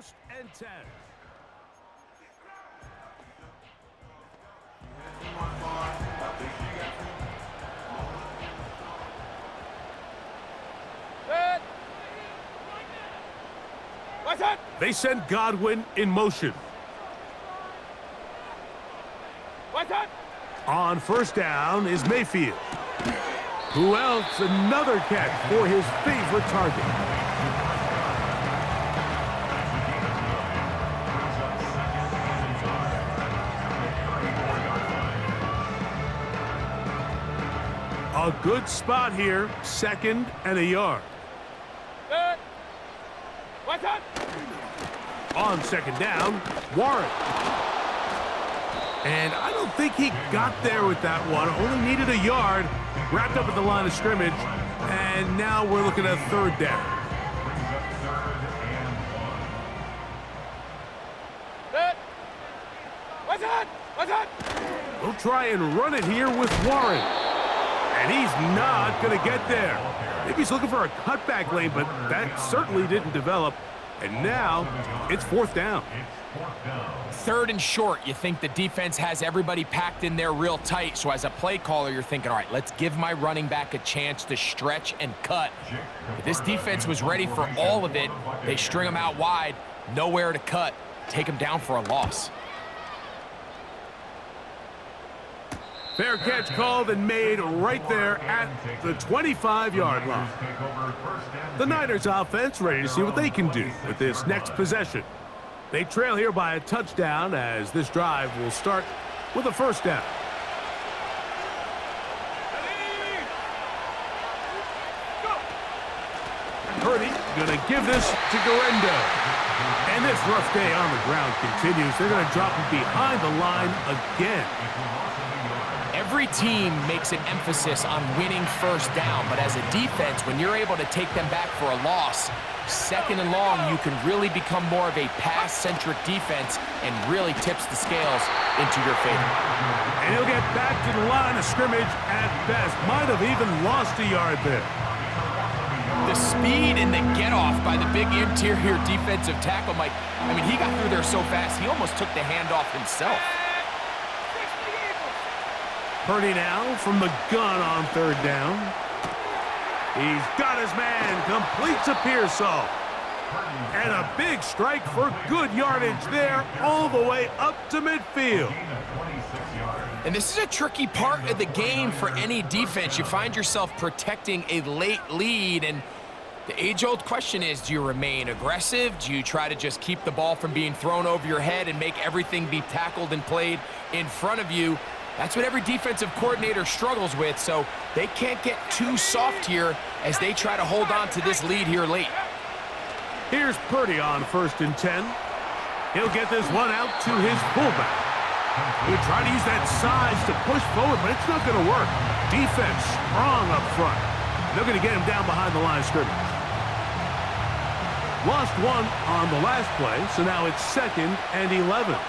1st and 10. They send Godwin in motion. On 1st down is Mayfield. Who else? Another catch for his favorite target. A good spot here, 2nd and a yard. On 2nd down, Warren. And I don't think he got there with that one. Only needed a yard. Wrapped up at the line of scrimmage. And now we're looking at 3rd down. We'll try and run it here with Warren. And he's not going to get there. Maybe he's looking for a cutback lane, but that certainly didn't develop. And now it's 4th down. 3rd and short. You think the defense has everybody packed in there real tight. So as a play caller, you're thinking, all right, let's give my running back a chance to stretch and cut. But this defense was ready for all of it. They string him out wide, nowhere to cut, take him down for a loss. Fair catch called and made right there at the 25-yard line. The Niners offense ready to see what they can do with this next possession. They trail here by a touchdown as this drive will start with a 1st down. Purdy gonna give this to Garendo. And this rough day on the ground continues. They're gonna drop him behind the line again. Every team makes an emphasis on winning 1st down, but as a defense, when you're able to take them back for a loss, 2nd and long, you can really become more of a pass-centric defense and really tips the scales into your favor. And he'll get back to the line of scrimmage at best. Might have even lost a yard there. The speed and the get-off by the big interior defensive tackle, Mike, I mean, he got through there so fast, he almost took the handoff himself. Purdy now from the gun on 3rd down. He's got his man, completes a Pearsall. And a big strike for good yardage there all the way up to midfield. And this is a tricky part of the game for any defense. You find yourself protecting a late lead, and the age-old question is, do you remain aggressive? Do you try to just keep the ball from being thrown over your head and make everything be tackled and played in front of you? That's what every defensive coordinator struggles with, so they can't get too soft here as they try to hold on to this lead here late. Here's Purdy on 1st and 10. He'll get this one out to his fullback. He'll try to use that size to push forward, but it's not going to work. Defense strong up front. They're going to get him down behind the line of scrimmage. Lost one on the last play, so now it's 2nd and 11.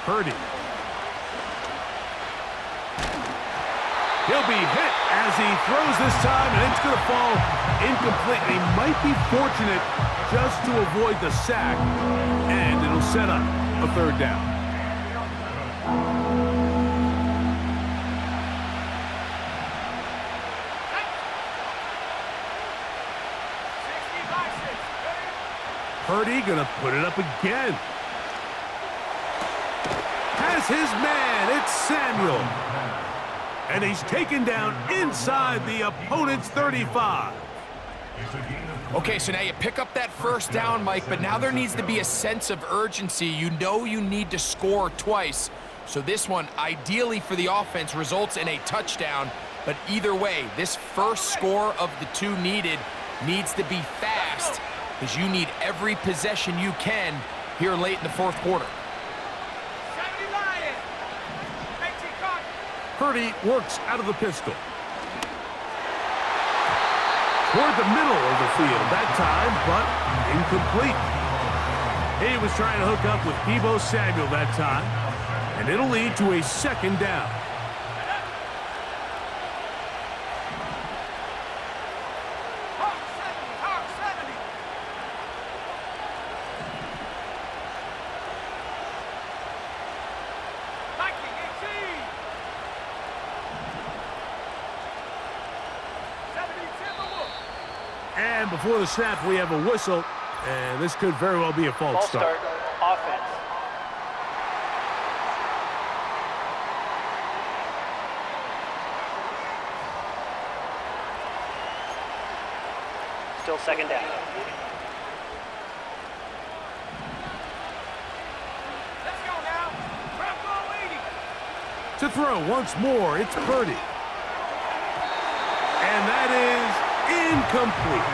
Purdy. He'll be hit as he throws this time, and it's going to fall incomplete. He might be fortunate just to avoid the sack, and it'll set up a 3rd down. Purdy going to put it up again. Has his man, it's Samuel. And he's taken down inside the opponent's 35. Okay, so now you pick up that 1st down, Mike, but now there needs to be a sense of urgency. You know you need to score twice. So this one, ideally for the offense, results in a touchdown. But either way, this first score of the 2 needed needs to be fast, because you need every possession you can here late in the 4th quarter. Purdy works out of the pistol. Toward the middle of the field that time, but incomplete. He was trying to hook up with Deebo Samuel that time, and it'll lead to a 2nd down. And before the snap, we have a whistle, and this could very well be a false start. Offense. Still second down. Let's go now. Grab ball 80. To throw once more, it's Purdy. And that is incomplete.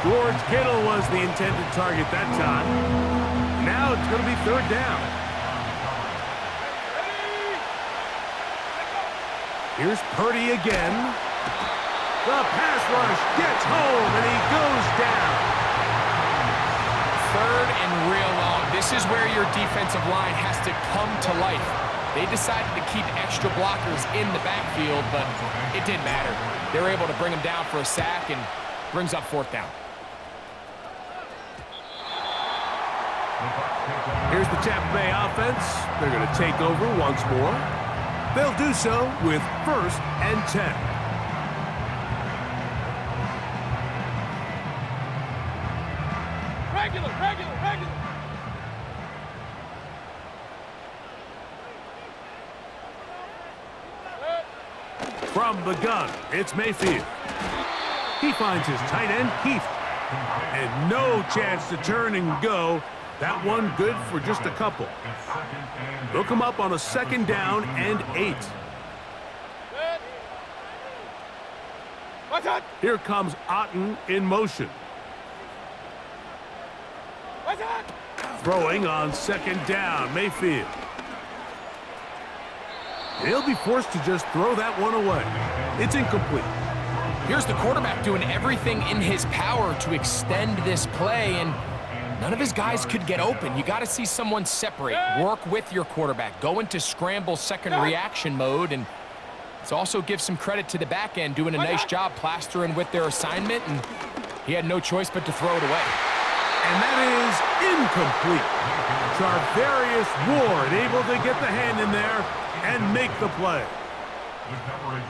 George Kittle was the intended target that time. Now it's going to be third down. Here's Purdy again. The pass rush gets home, and he goes down. Third and real long. This is where your defensive line has to come to life. They decided to keep extra blockers in the backfield, but it didn't matter. They were able to bring him down for a sack and brings up fourth down. Here's the Tampa Bay offense. They're going to take over once more. They'll do so with 1st and 10. Regular. From the gun, it's Mayfield. He finds his tight end, Keith. And no chance to turn and go. That one good for just a couple. They'll come up on a 2nd down and 8. What's that? Here comes Otten in motion. What's that? Throwing on 2nd down, Mayfield. He'll be forced to just throw that one away. It's incomplete. Here's the quarterback doing everything in his power to extend this play, and none of his guys could get open. You got to see someone separate, work with your quarterback, go into scramble second reaction mode, and let's also give some credit to the back end doing a nice job plastering with their assignment, and he had no choice but to throw it away. And that is incomplete. Charvarius Ward able to get the hand in there and make the play.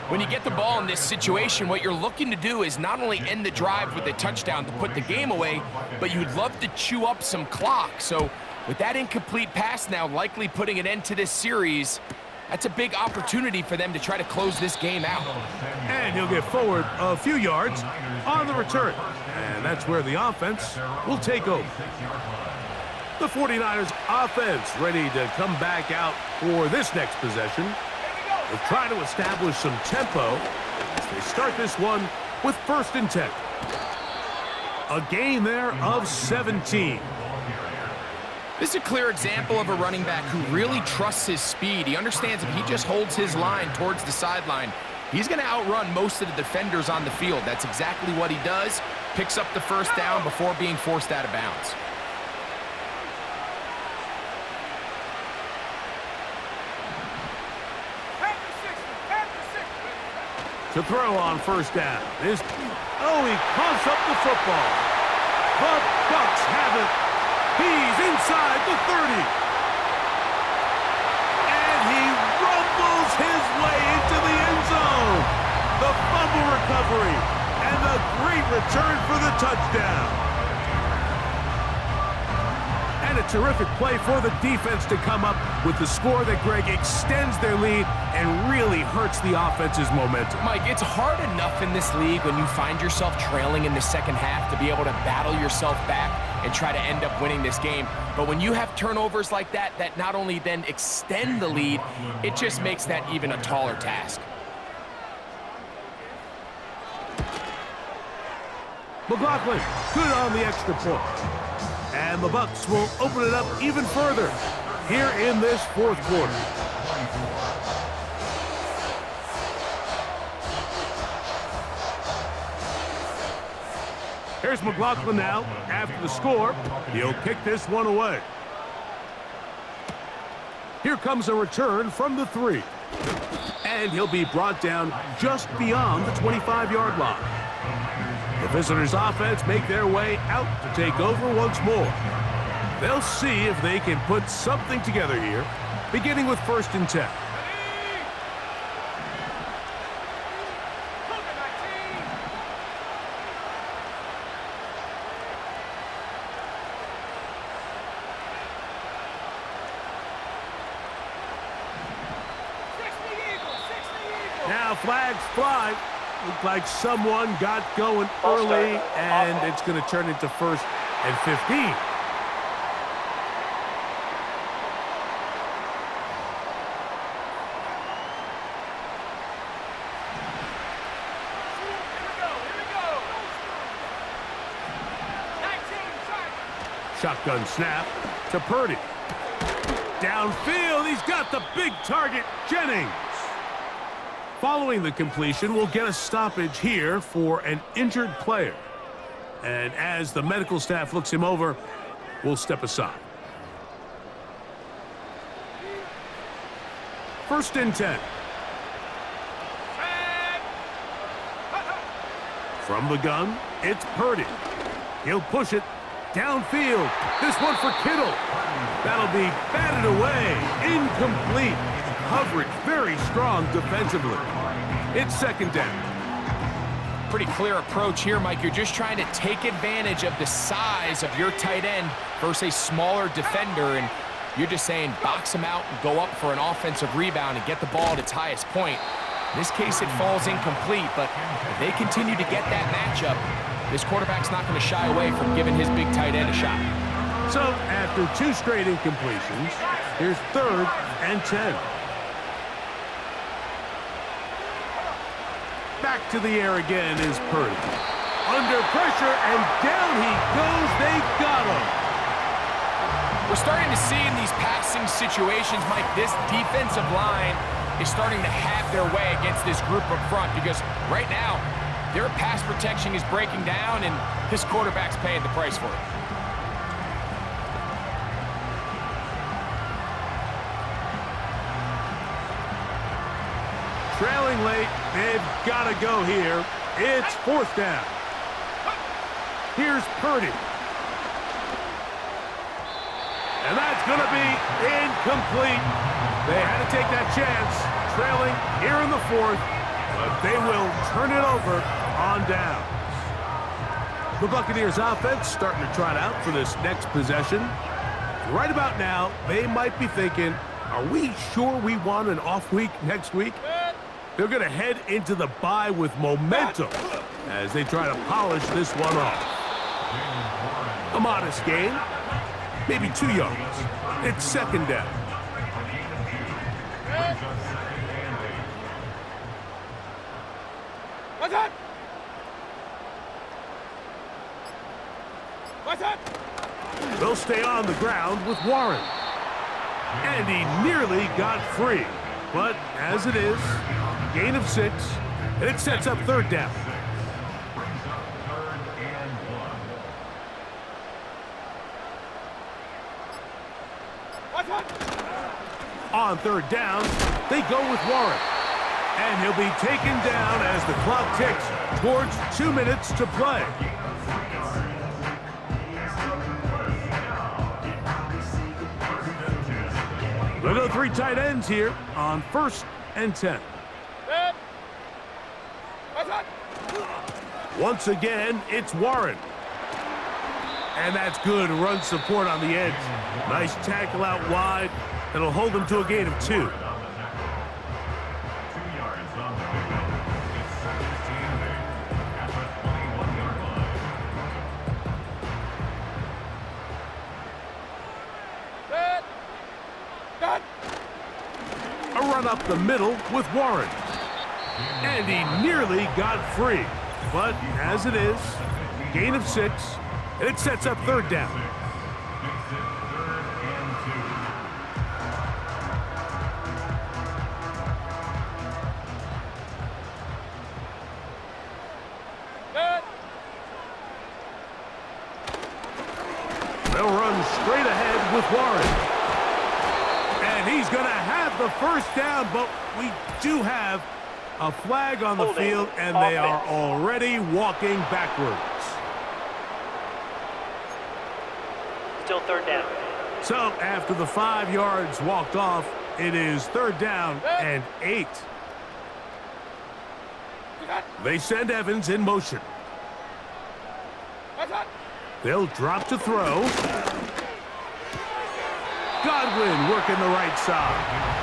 When you get the ball in this situation, what you're looking to do is not only end the drive with a touchdown to put the game away, but you'd love to chew up some clock. So with that incomplete pass now likely putting an end to this series, that's a big opportunity for them to try to close this game out. And he'll get forward a few yards on the return. And that's where the offense will take over. The 49ers offense ready to come back out for this next possession. They'll try to establish some tempo as they start this one with 1st and 10. A gain there of 17. This is a clear example of a running back who really trusts his speed. He understands if he just holds his line towards the sideline, he's going to outrun most of the defenders on the field. That's exactly what he does. Picks up the 1st down before being forced out of bounds. To throw on 1st down is, he coughs up the football. The Bucs have it. He's inside the 30. And he rumbles his way into the end zone. The fumble recovery and the great return for the touchdown. And a terrific play for the defense to come up with the score that, Greg, extends their lead and really hurts the offense's momentum. Mike, it's hard enough in this league when you find yourself trailing in the second half to be able to battle yourself back and try to end up winning this game. But when you have turnovers like that not only then extend the lead, it just makes that even a taller task. McLaughlin, good on the extra point. And the Bucs will open it up even further here in this 4th quarter. Here's McLaughlin now. After the score, he'll kick this one away. Here comes a return from the 3. And he'll be brought down just beyond the 25-yard line. The visitors' offense make their way out to take over once more. They'll see if they can put something together here, beginning with 1st and 10. flags fly. Looked like someone got going early, and it's going to turn into 1st and 15. Shotgun snap to Purdy. Downfield, he's got the big target, Jennings. Following the completion, we'll get a stoppage here for an injured player. And as the medical staff looks him over, we'll step aside. 1st and 10. From the gun, it's Purdy. He'll push it downfield. This one for Kittle. That'll be batted away. Incomplete. Coverage very strong defensively. It's 2nd down. Pretty clear approach here, Mike. You're just trying to take advantage of the size of your tight end versus a smaller defender, and you're just saying box him out and go up for an offensive rebound and get the ball at its highest point. In this case, it falls incomplete, but if they continue to get that matchup, this quarterback's not going to shy away from giving his big tight end a shot. So, after 2 straight incompletions, here's 3rd and 10. Back to the air again is Purdy. Under pressure, and down he goes. They got him. We're starting to see in these passing situations, Mike, this defensive line is starting to have their way against this group up front, because right now, their pass protection is breaking down, and this quarterback's paying the price for it. Trailing late, they've got to go here. It's 4th down. Here's Purdy. And that's going to be incomplete. They had to take that chance, trailing here in the 4th, but they will turn it over on downs. The Buccaneers offense starting to trot out for this next possession. Right about now, they might be thinking, are we sure we want an off week next week? They're going to head into the bye with momentum as they try to polish this one off. A modest gain, maybe 2 yards. It's 2nd down. What's up? What's up? They'll stay on the ground with Warren. And he nearly got free. But as it is, gain of 6, and it sets up 3rd down. What's up? On 3rd down, they go with Warren. And he'll be taken down as the clock ticks towards 2 minutes to play. We'll go 3 tight ends here on 1st and 10. Once again, it's Warren. And that's good run support on the edge. Nice tackle out wide. That'll hold them to a gain of 2. A run up the middle with Warren. And he nearly got free. But as it is, gain of 6, and it sets up 3rd down. They'll run straight ahead with Warren. And he's going to have the 1st down, but we do have a flag on the field, and they are already walking backwards. Still 3rd down. So after the 5 yards walked off, it is 3rd down and 8. They send Evans in motion. They'll drop to throw. Godwin working the right side.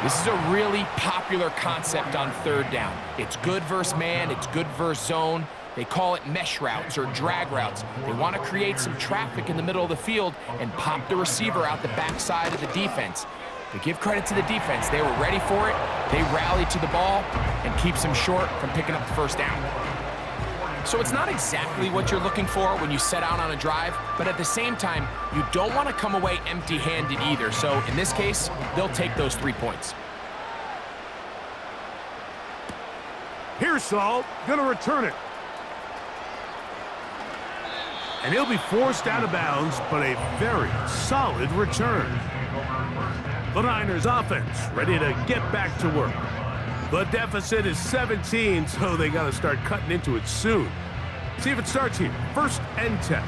This is a really popular concept on third down. It's good versus man, it's good versus zone. They call it mesh routes or drag routes. They want to create some traffic in the middle of the field and pop the receiver out the backside of the defense. To give credit to the defense, they were ready for it. They rallied to the ball and keeps them short from picking up the first down. So it's not exactly what you're looking for when you set out on a drive, but at the same time, you don't want to come away empty-handed either. So in this case, they'll take those 3 points. Pearsall gonna return it. And he'll be forced out of bounds, but a very solid return. The Niners offense ready to get back to work. The deficit is 17, so they got to start cutting into it soon. See if it starts here. 1st and 10.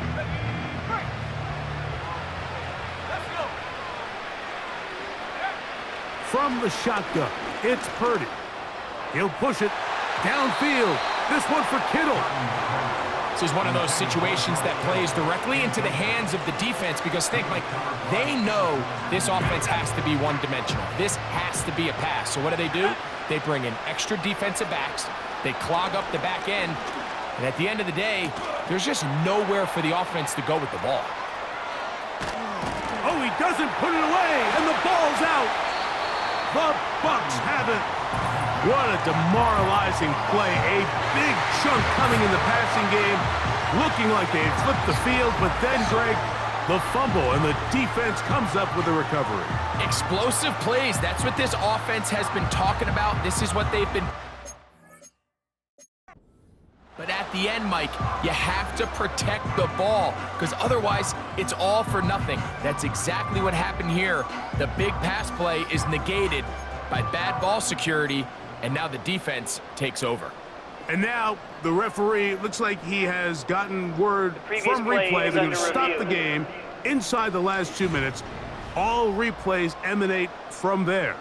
From the shotgun, it's Purdy. He'll push it downfield. This one for Kittle. This is one of those situations that plays directly into the hands of the defense because think, Mike, they know this offense has to be one-dimensional. This has to be a pass. So what do? They bring in extra defensive backs. They clog up the back end. And at the end of the day, there's just nowhere for the offense to go with the ball. Oh, he doesn't put it away, and the ball's out. The Bucs have it. What a demoralizing play. A big chunk coming in the passing game. Looking like they had flipped the field, but then, Greg, the fumble, and the defense comes up with a recovery. Explosive plays. That's what this offense has been talking about. This is what they've been... But at the end, Mike, you have to protect the ball because otherwise it's all for nothing. That's exactly what happened here. The big pass play is negated by bad ball security, and now the defense takes over. And now the referee looks like he has gotten word from replay. They're going to stop the game inside the last 2 minutes. All replays emanate from there.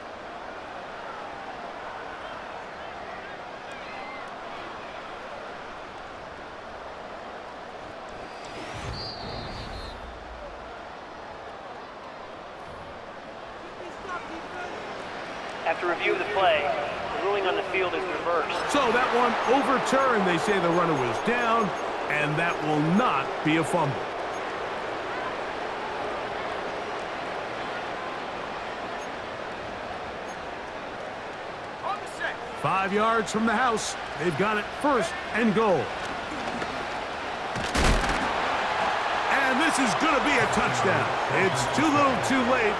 After review of the play, the ruling on the field is reversed. So that one overturned. They say the runner was down, and that will not be a fumble. On the set. 5 yards from the house. They've got it 1st and goal. And this is going to be a touchdown. It's too little too late.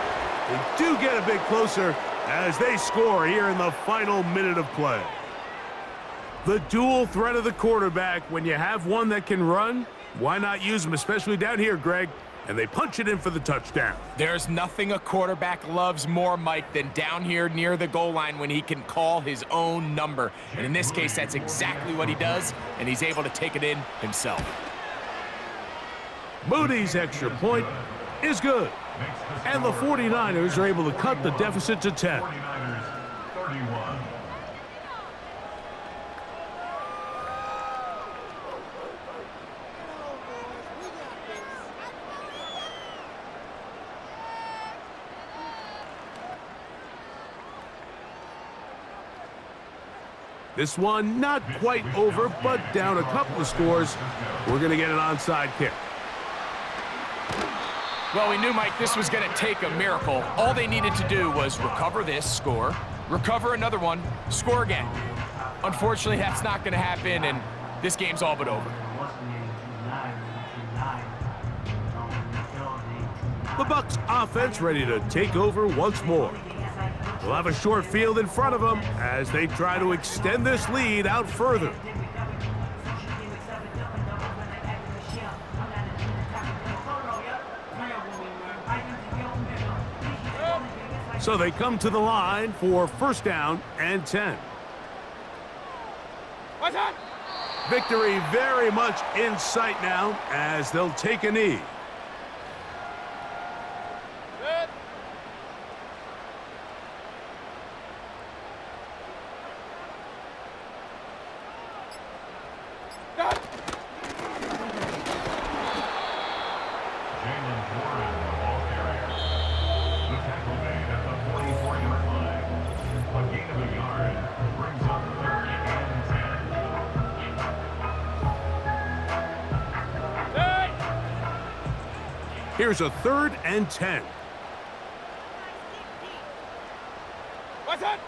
They do get a bit closer as they score here in the final minute of play. The dual threat of the quarterback. When you have one that can run, why not use him, especially down here, Greg? And they punch it in for the touchdown. There's nothing a quarterback loves more, Mike, than down here near the goal line when he can call his own number. And in this case, that's exactly what he does, and he's able to take it in himself. Moody's extra point is good. And the 49ers are able to cut the deficit to 10. 49ers 31. This one not quite over, but down a couple of scores. We're going to get an onside kick. Well, we knew, Mike, this was going to take a miracle. All they needed to do was recover this, score, recover another one, score again. Unfortunately, that's not going to happen, and this game's all but over. The Bucs offense ready to take over once more. They'll have a short field in front of them as they try to extend this lead out further. So they come to the line for 1st down and 10. What's that? Victory very much in sight now as they'll take a knee. Good. Got. Jalen Warren, the ball carrier. The tackle made at the 44-yard line. Here's a 3rd and 10. What's that?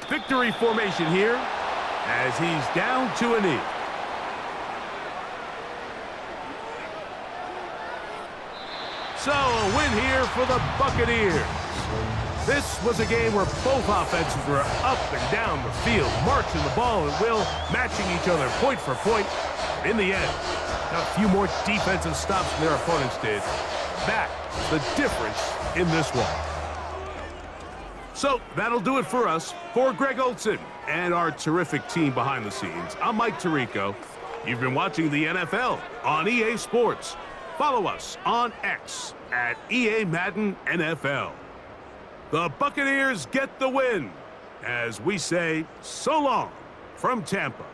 Victory formation here as he's down to a knee. So a win here for the Buccaneers. This was a game where both offenses were up and down the field, marching the ball at will, matching each other point for point. In the end, got a few more defensive stops than their opponents did. That was the difference in this one. So that'll do it for us. For Greg Olson and our terrific team behind the scenes, I'm Mike Tirico. You've been watching the NFL on EA Sports. Follow us on X at EA Madden NFL. The Buccaneers get the win as we say so long from Tampa.